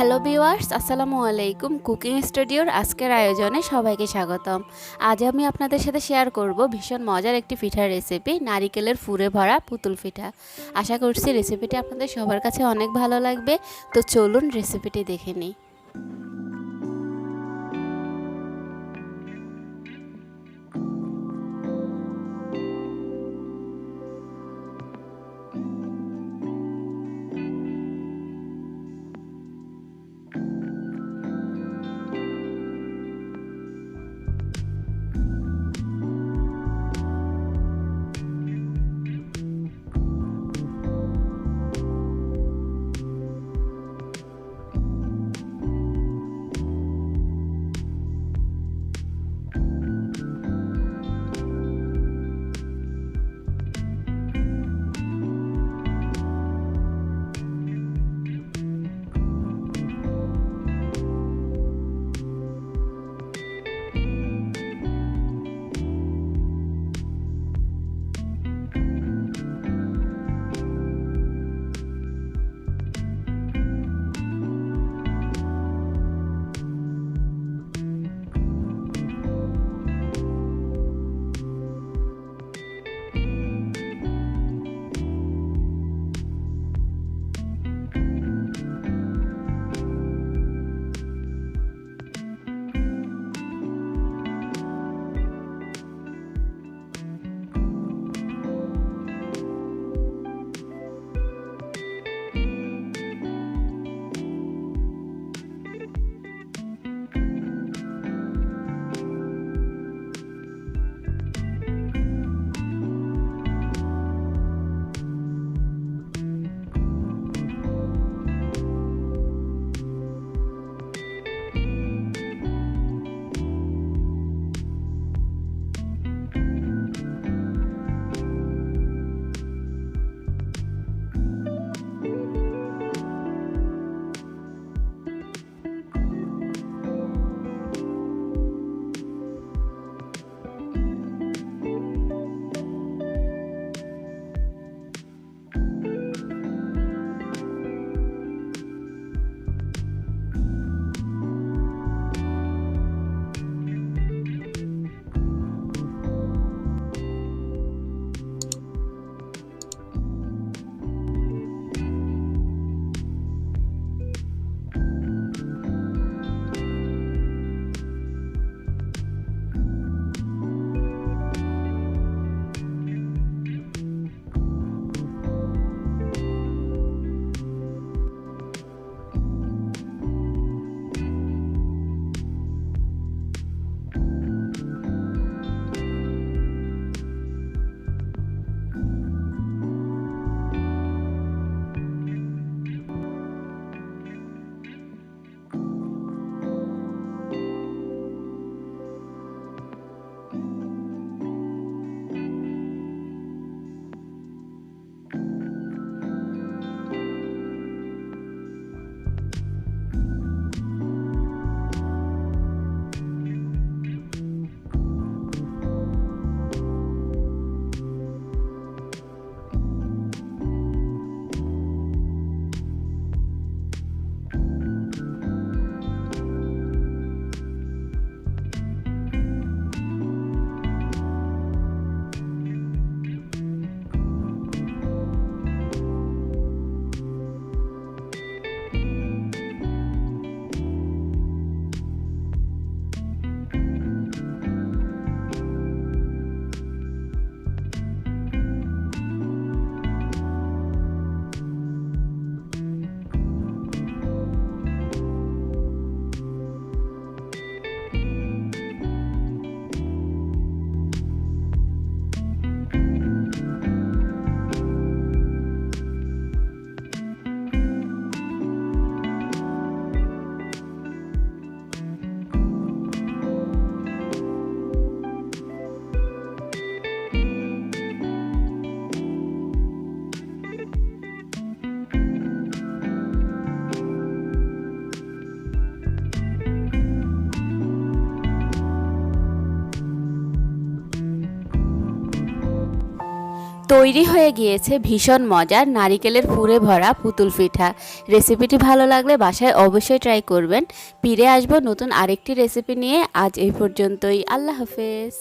Hello viewers, আসসালামু আলাইকুম। Cooking স্টুডিওর আজকের আয়োজনে সবাইকে স্বাগতম। আজ আমি আপনাদের সাথে শেয়ার করব ভীষণ মজার একটি পিঠার রেসিপি, নারিকেলের পুরে ভরা পুতুল পিঠা। আশা করছি রেসিপিটি আপনাদের সবার কাছে অনেক ভালো লাগবে। তো চলুন রেসিপিটি দেখে নিই। তৈরি হয়ে গিয়েছে ভীষণ মজার নারিকেলের পুরে ভরা পুতুল পিঠা। রেসিপিটি ভালো লাগলে বাসায় অবশ্যই ট্রাই করবেন। ফিরে আসবো নতুন আরেকটি রেসিপি নিয়ে। আজ এই পর্যন্তই। আল্লাহ হাফেজ।